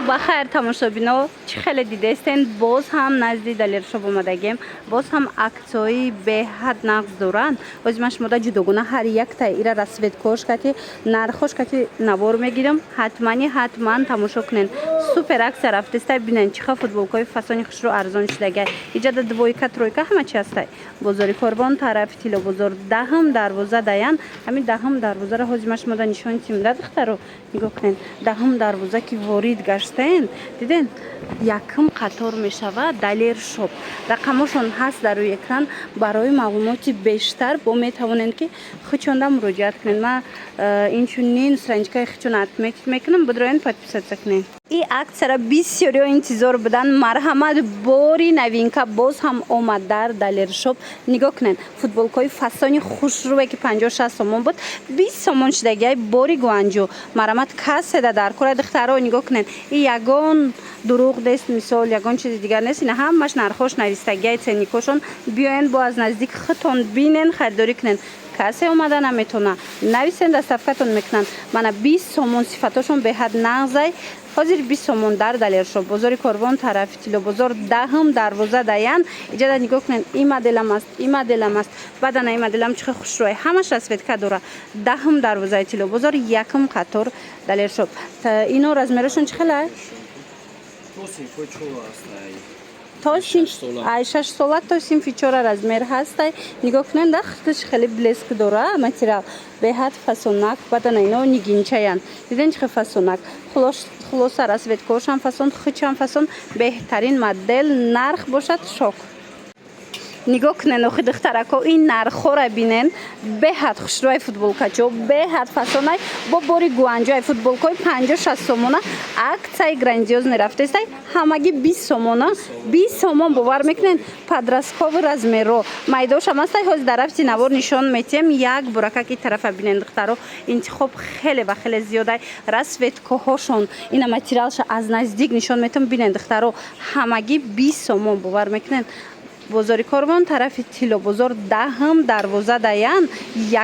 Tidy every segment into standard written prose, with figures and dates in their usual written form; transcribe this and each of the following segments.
бахайр тамошобино чӣ хеле дидестен боз ҳам назди далершоб омадагем боз ҳам аксияҳои беҳад нағз доранд озима шумода ҷудогуна ҳар яктай ира расветкош кати нархош кати навор мегирам ҳатман тамошо кунен супер аксия рафтестай бинен чиха футболкаҳои фасони хушрӯ арзон шудагай иҷада двойка тройка ҳама чи ҳастай бозори корбон тарафи тило бозор даҳм дарвоза даян ҳамин даҳм дарвозаро озима шумода нишони тимда духтаро нигоҳ кунен даҳм дарвоза ки ворид гаштаен диден якм қатор мешавад далершоп рақамошон ҳаст дар рӯи экран барои маълумоти бештар бо метавонед ки хичонда муроҷиат кунед ман инчунин страничкаи хичон отметить мекунам бидроен подписаться кунед ин аксияро бисёриҳо интизор буданд марҳамат бори новинка боз ҳам омад дар далершоп нигоҳ кунед футболкаҳои фасони хушрӯе ки 50-60 сомон буд 20 сомон шудагиай бори гуанҷӯ марҳамат касседа дар кора духтаро нигоҳ кунед ин ягон дурӯғ нест мисол ягон чизи дигар нест ина ҳамаш нархош навистагиай ценникошон биёен бо аз наздик хитон бинен харидорӣ кунед кассе омада наметона нависен доставкатон мекунанд мана 20 сомон сифатошон беҳад нағзай ҳозир 20 сомон дар далершоп бозори корбон тарафи тило бозор даҳм дарвоза даян иҷада нигоҳ кунед ин моделам аст баъдана ин моделам чихе хушрӯй ҳамаш расветка дора даҳм дарвозаи тило бозор якм қатор далершоп ино размерошон чӣ хелай то 6 сола то синфи 4 размер ҳастай нигоҳ кунед дахтиш хеле блеск дора материал беҳад фасонак бадана ино нигинчаян диден чихе фасонак хулоса расветкошам фасон хичам фасон беҳтарин модел нарх бошад шок нигоҳ кунен охи духтарако ин нархҳоро бинен беҳад хушрӯи футболкачо беҳад фасонай бо бори гуанҷои футболкаҳои 50-60 сомона аксияи грандиозне рафтестай ҳамагӣ 20 сомона 20 сомон бовар мекунен подросткови размерро майдошам астай ҳозир дар рафти навор нишон метиҳем як буракаки тарафа бинен духтаро интихоб хеле ва хеле зиёдай расветкоҳошон ина материалша аз наздик нишон метиҳем бинен духтаро ҳамагӣ 20 сомон бовар мекунен бозори корбон тарафи тило бозор даҳм дарвоза даян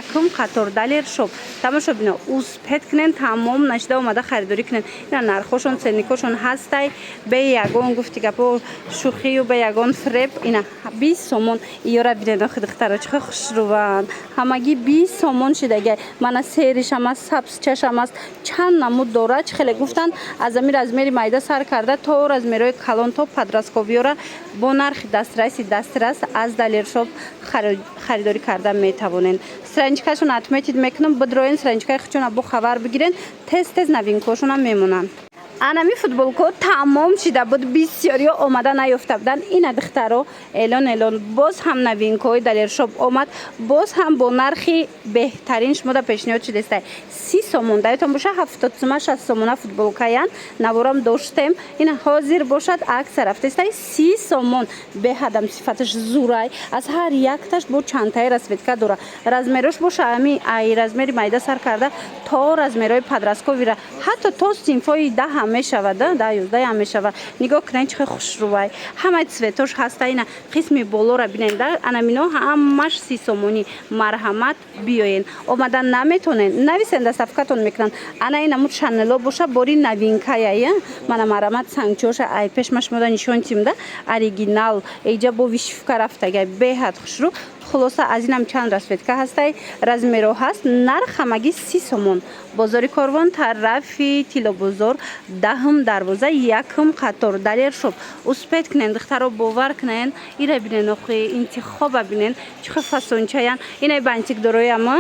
якм қатор далершоп тамошо бино успед кунен тамом нашуда омада харидорӣ кунен ина нархошон ценникошон ҳастай бе ягон гуфти гапо шӯхию бе ягон фреб ина 20 сомон иёра бинен охи духтаро чихе хушрӯванд ҳамагӣ 20 сомон шидагиай мана серишам аст сабзчашам аст чанд намуд дора чӣ хеле гуфтанд аз ами размери майда сар карда то размерҳои калон то подростковиёра бо нархи дастрас аз далершоп харидорӣ карда метавонен страничкашон отметить мекунам бидроен страничкаи хичона бо хабар бигирен тез новинкаошонам мемонанд анами футболкаҳо тамом шида буд бисёриҳо омада наёфта буданд ина духтаро элон боз ҳам новинкаҳои далершоп омад боз ҳам бо нархи беҳтарин шумода пешниҳод шудестай 30 сомон даётон боша 70-60 сомона футболкаян наворам доштем ина ҳозир бошад аксия рафтестай 30 сомон беҳадам сифаташ зурай аз ҳар якташ бо чантаи расветка дора размерош боша ами ай размери майда сар карда то размерҳои подростковира ҳатто то синфҳои 10 мешавад 10-11 ҳам мешавад нигоҳ кунед чихе хушрӯвай ҳамаи цветош ҳаста ина қисми болора бинен анамино ҳамаш 30 сомонӣ марҳамат биёен омада наметонен нависен доставкатон мекунанд ана инамуд шанело боша бори новинкая мана марҳамат сангчоша ай пешма шумода нишон тимда оригинал эҷа бо вишивка рафтагай беҳад хушрӯ хулоса аз инам чанд расветка ҳастай размеро ҳаст нарх ҳамагӣ 30 сомон бозори корвон тарафи тило бозор даҳм дарвоза якм қатор далершоп успед кунен духтаро бовар кунен ира бинен охи интихоба бинен чихе фасончаян инай бантикдорояма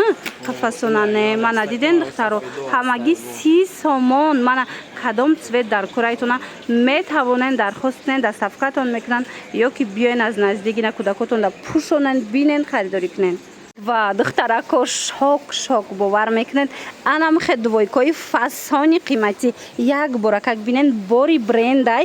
фасонане мана диден духтаро ҳамагӣ 30 сомон мана кадом цвет дар кораитона метавонен дархост кунен доставкатон мекунанд ё ки биёен аз наздик ина кӯдакотонда пӯшонен бинен харидорӣ кунен ва духтарако шок бовар мекунед анамихе двойкаҳои фасони қиматӣ як боракак бинен бори брендай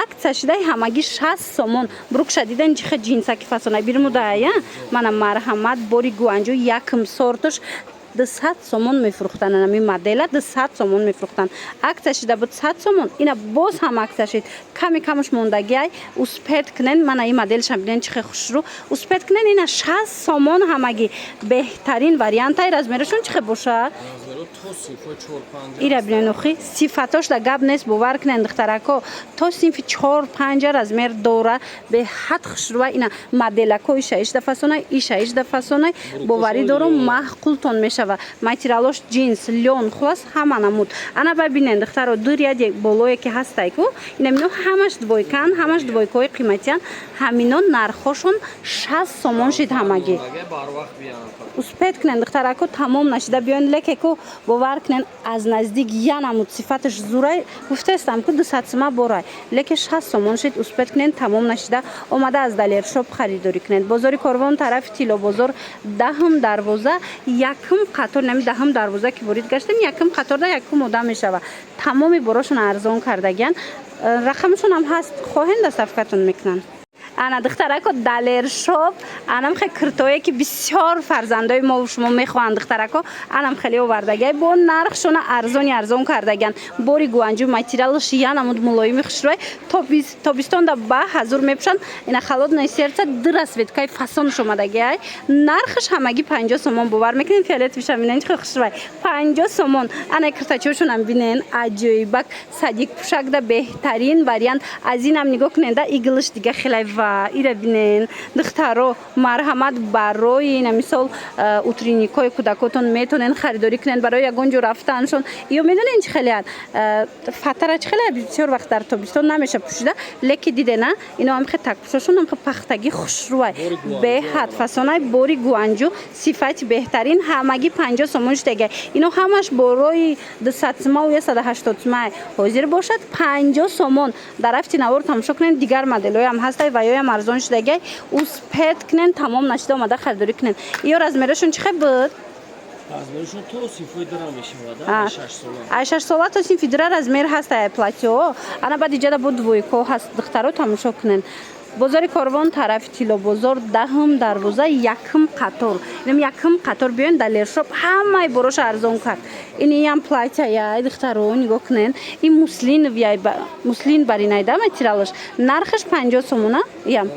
аксия шудай ҳамагӣ 60 сомон брукша диден чихе ҷинсаки фасонай бирмудая мана марҳамат бори гуанҷӯ якм сортош 200 сомон мефурӯхтанд анами модела 200 сомон мефурӯхтанд аксия шида буд 100 сомон ина боз ҳам аксия шид камаш мондагиай успед кунен мана ин моделшам бинен чихе хушрӯ успед кунен ина 60 сомон ҳамагӣ беҳтарин вариантай размерашон чихе боша ира биненухи сифатош да гап нест бовар кунен духтарако то синфи 4-5 размер дора бе ҳад хушрува ина моделако иша ишда фасонай иша ишда фасонай бовари дору маҳқултон мешава материалош джинс лён хулас ҳама намуд ана бабинен духтаро ду ряде болое ки ҳастайку ина мино ҳамаш двойкан ҳамаш двойкаҳои қиматиян ҳамино нархошон 60 сомон шид ҳамагӣ успед кунен духтарако тамом нашида биён лекеку бовар кунен аз наздик янамуд сифаташ зурай гуфтестам ку 200 сома борай леке 60 сомон шид успед кунен тамом нашида омада аз далершоп харидорӣ кунед бозори Корвон тарафи Тило бозор даҳм дарвоза якм қатор нами даҳм дарвоза ки ворид гаштем якм қаторда якм одам мешава тамоми борошон арзон кардагиян рақамшон ҳам ҳаст хоҳен дастафкатон мекунан ана духтарако далершоп анам хе киртое ки бисёр фарзандои мо шумо мехоҳанд духтарако анам хеле овардагай бо нархшона арзон кардаган бори гуанҷу материалш янамуд мулоими хушрӯй тобистонда ба ҳазур мепӯшанд ина холодное сердце дыра светкаи фасонш омадагай нархш ҳамагӣ 50 сомон бовар мекунем фиолетовиша бинен чихо хушрӯй 50 сомон ана киртачиҳошонам бинен аҷоибак садик пӯшакда беҳтарин вариант аз инам нигоҳ куненда иглш дига хеле ира бинен духтаро марҳамат барои ина мисол утринникои кӯдакотон метонен харидорӣ кунен барои ягон ҷо рафтаншон ё медонен чӣ хелеяд фатара чӣ хелеяд бисёр вақт дар тобистон намеша пӯшида леки дидена ино ҳамхе такпӯшашон ҳамхе пахтагӣ хушрӯвай беҳад фасонай бори гуанҷу сифати беҳтарин ҳамагӣ 50 сомон штегай ино ҳамаш борои 200 сома ё 180 сома ҳозир бошад 50 сомон дар рафти навор тамошо кунен дигар моделҳоям ҳастай ва ёям арзон шудагай успед кунен тамом нашида омада харидорӣ кунен ё размерашон чӣ хел буд размерашон то синфи дра мешавад 6 сола 6 сола то синфи дра размер ҳастай платио ана баъд иҷада бо двойко ҳаст духтаро тамошо кунен бозори Корвон тарафи Тило бозор даҳм дарвоза якм қатор инам якм қатор биён далершоп ҳамаи бороша арзон кард иниям платяяй духтаро нигоҳ кунен ин муслин баринайда материалаш нархаш 50 сомона ям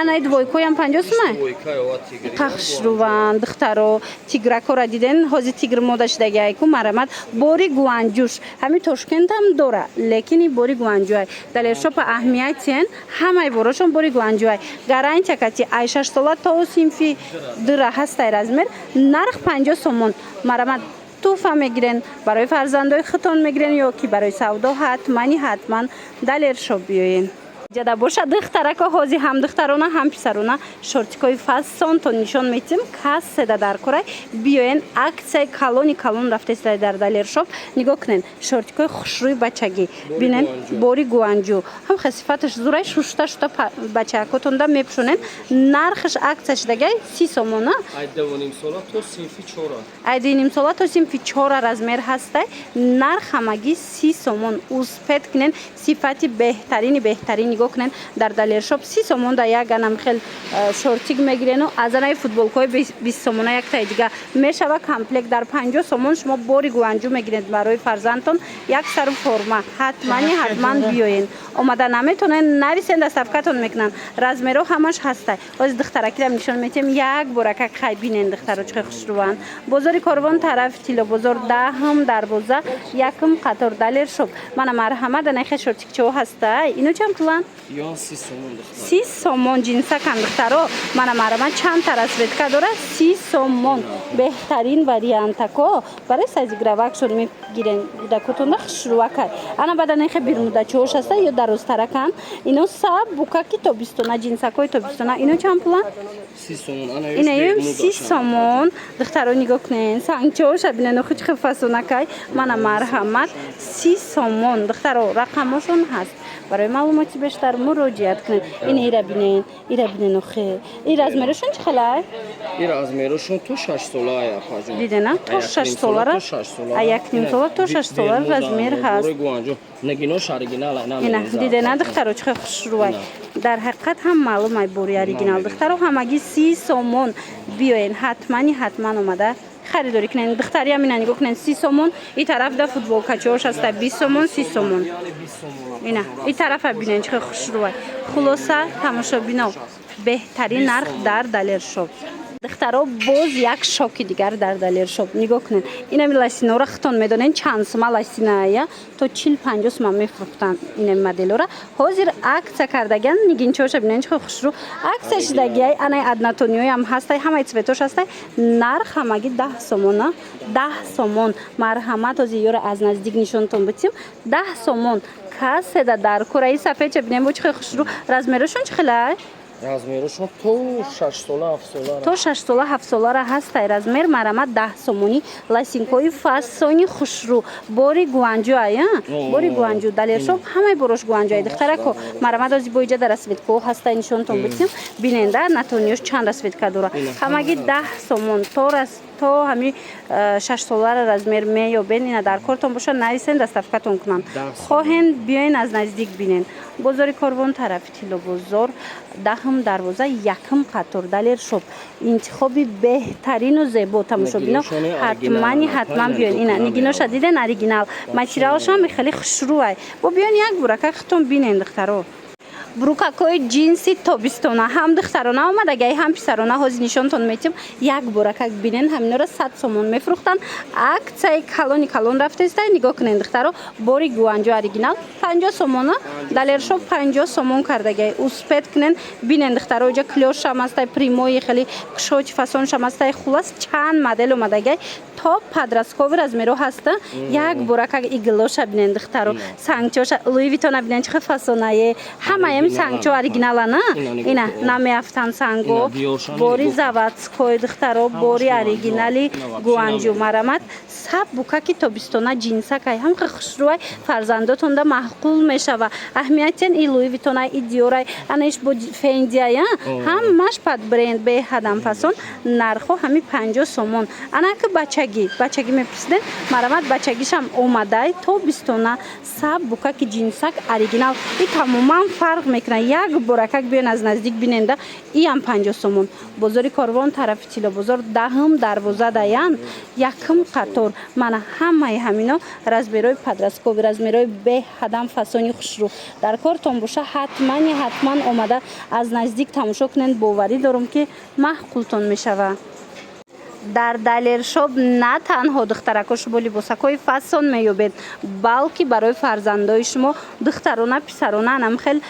анаи двойкоям 50 сома қахшруван духтаро тигракора диден ҳозир тигр мода шудагайку марамат бори гуанҷуш ҳами Тошкентам дора лекин ин бори гуанҷуай далершопа аҳмиятиен ҳамаи бороша бори гуанҷуай гарантия кати ай 6 сола то синфи дыра ҳастай размер нарх 50 сомон марамат туфа мегирен барои фарзандои хутон мегирен ё ки барои савдо ҳатман далершоп биёен ҷада боша духтарако ҳози ҳам духтарона ҳам писарона шортикои фасонтон нишон метим касседа дар корай биёен аксияи калони калон рафтеста дар далершоп нигоҳ кунен шортикои хушрӯи бачагӣ бинен бори гуанҷу ҳам хасифаташ зурай шушта бачаакотонда мепӯшонен нархаш аксия шудагай 30 сомона айди ним сола то синфи 4 размер ҳастай нарх ҳамагӣ 30 сомон успед кунен сифати беҳтарини нигоҳ кунен дар далершоп 30 сомон да як анам хел шортик мегирену аз анаи футболкаҳои 20 сомона яктаи дига мешава комплект дар 50 сомон шумо бори гуанҷу мегиред барои фарзандтон як сару форма ҳатман биёен омада наметонен нависен дастафкатон мекунан размеро ҳамаш ҳастай ҳозир духтаракирам нишон метем як борака хай бинен духтаро чӣ хушрӯванд бозори Корвон тарафи Тило бозор даҳм дарвоза якм қатор далершоп мана марҳамат анахе шортикчаҳо ҳастай ино чанд пулан 30 сомон ҷинсакам духтаро мана марҳамат чанд тара светка дора 30 сомон беҳтарин вариантако барои сайзи гравакшон мегирен гудакотонда хушрӯвакай ана баъда нехе бирмудачиҳош ҳаста ё дарозтаракан ино саб букаки тобистона ҷинсакои тобистона ино чанд пулан 30 сомон инаём 30 сомон духтаро нигоҳ кунен сангчаҳоша бинен охи чихе фасонакай мана марҳамат 30 сомон духтаро рақамошон ҳаст барои маълумоти бештар муроҷиат кунед ира бинен охе ин размерашон чӣ хелай ин размерашон то 6 сола дидена то 6 солара а якним сола то 6 сола размер ҳаст ина дидена духтаро чихе хушрӯвай дар ҳақиқат ҳам маълумай бори оригинал духтаро ҳамагӣ 30 сомон биёен ҳатман омада харидорӣ кунен духтариам ина нигоҳ кунен 30 сомон ин тарафда футболкачиҳош ҳаста 20 сомон 30 сомон ина ин тарафа бинен чихе хушрӯвай хулоса тамошобино беҳтарин нарх дар далершоп духтаро боз як шоки дигар дар Далершоп нигоҳ кунед. Инами ласинора хитон медонед чанд сума ласиная то 40-50 сума мефурӯхтанд инами моделора. Ҳозир акция кардаган нигинчоша бинед чӣ хушрӯ акция шидагиай анай аднатониёй ҳам ҳастай ҳамаи цветош ҳастай нарх ҳамаги 10 сомона 10 сомон марҳамат ҳозир ёра аз наздик нишонтон битим 10 сомон каседа дар кураи сафедча бинем бо чӣ хушрӯ размерашон чӣ хелай размерашон то 6 сола 7 сола то 6 сола 7 солара ҳастай размер марҳамат 10 сомонӣ ласинкои фасони хушрӯ бори гуанҷу ая бори гуанҷу Далершоп ҳамаи борош гуанҷу ай духтарако марҳамат ҳозир боиҷа дар расветкаҳо ҳастай нишонтон битим биненда натониёш чанд расветка дора ҳамаги 10 сомон то ҳами 6 солара размер меёбен ина дар кортон боша нависен доставкатон кунанд хоҳен биёен аз наздик бинен бозори Корвон тарафи Тило бозор дахм дарвоза якм қатор Далершоп интихоби беҳтарину зебо тамошобино ҳатман биёен ина нигиноша диден оригинал материалшам хеле хушрӯай бо биён як бурака хитон бинен духтаро бурукакои ҷинси тобистона ҳам духтарона омадагай ҳам писарона ҳозир нишонтон метим як буракак бинен ҳаминора 100 сомон мефурӯхтанд аксияи калон рафтаистай нигоҳ кунед духтаро бори гуанҷу оригинал 50 сомона Далершоп 50 сомон кардагай успед кунен бинен духтаро иҷа клёшам астай примои хеле кушоч фасоншам астай хулас чанд модел омадагай то подросткови размеро ҳаста як буракак иглоша бинен духтаро сангчоша Луи Витона бинен чӣ фасонае ҳамаи сангчо оригиналана ина намеафтан санго бори заводской духтаро бори оригинали гуанҷу марҳамат саб букаки тобистона ҷинсакай ҳам хушрӯай фарзандотонда маҳқул мешава аҳамиятен и Луи Витонай и Диорай анаиш бо фендия ҳамаш пад бренд беҳадам фасон нархо ҳами 50 сомон анаки бачагӣ меписиден марҳамат бачагишам омадай тобистона саб букаки ҷинсак оригинал и тамоман фарқ мекунад як буракак биён аз наздик биненда иам 50 сомон бозори Корвон тарафи Тило бозор даҳм дарвоза даян якм қатор мана ҳамаи ҳамино размерои подросткови размерои беҳадам фасони хушрӯ дар кортон боша ҳатман омада аз наздик тамошо кунед боварӣ дорам ки маҳқултон мешава дар Далершоп на танҳо духтарако шумо либосакои фасон меёбед балки барои фарзандои шумо духтарона писарона анам хел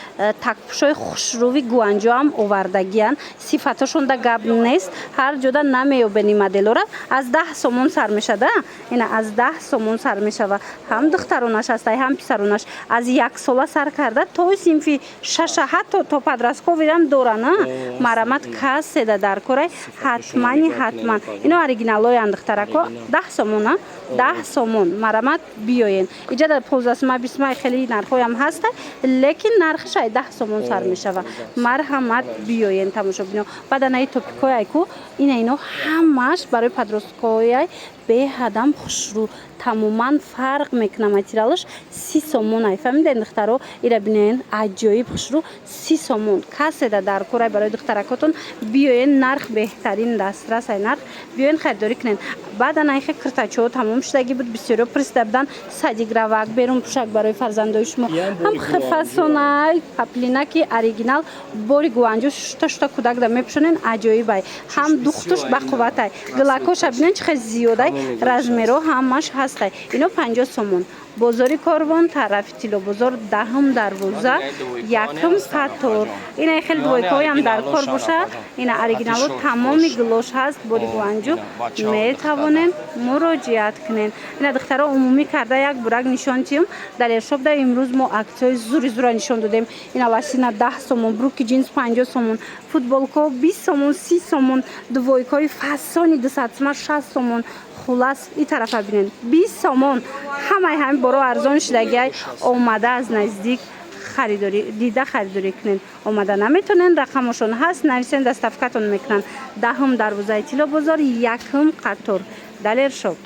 такпушои хушрӯви гуанҷуам овардагиян сифатошонда гап нест ҳар ҷода намеёбед ин моделора аз 10 сомон сар мешада ина аз 10 сомон сар мешава ҳам духтаронаш астай ҳам писаронаш аз 1 сола сар карда то синфи 6 ҳатто то подростковиам дорана марҳамат каседа дар корай ҳатман ино оригиналоян духтарако 10 сомона 10 сомон марҳамат биёен иҷа дар 15 сума 20 сума хеле нархоям ҳаста лекин нархашай 10 сомон сар мешава марҳамат биёен тамошобино баданаи топикояй ку ино ҳамаш барои подросткояй беҳадам хушрӯ тамоман фарқ мекунад материалаш 30 сомон ай фаҳмидед духтаро ира бинен аҷоиб хушрӯ 30 сомон каседа дар курай барои духтаракотон биёен нарх беҳтарин дастрас ай нарх биёен харидорӣ кунед баъдан айхе киртачо тамом шудагӣ буд бисёриё пурсида буданд садигравак берун пӯшак барои фарзандои шумо ҳам фасонай паплинаки оригинал бори гуанҷу шута кӯдак да мепӯшонен аҷоиб ай ҳам духтуш бақувват ай глакоша бинен чӣ хел зиёдай размеро ҳамаш ҳастай ино 50 сомон бозори Корвон тарафи Тило бозор даҳм дарвоза якм қатор ина хел двойкаҳоям дар кор боша ина оригинало тамоми глош ҳаст бори гуанҷу метавонен муроҷиат кунен ина духтаро умумӣ карда як бурак нишон тием Далершопда имрӯз мо аксияи зура нишон додем ина ласина 10 сомон бруки ҷинс 50 сомон футболкаҳо 20 сомон 30 сомон двойкаҳои фасони 200 сума 60 сомон хулас и тарафа бинен 20 сомон ҳамаи боро арзон шудагиай омада аз наздик харидорӣ кунен омада наметонен рақамошон ҳаст нависен доставкатон мекунанд даҳм дарвозаи Тило бозор якм қатор Далершоп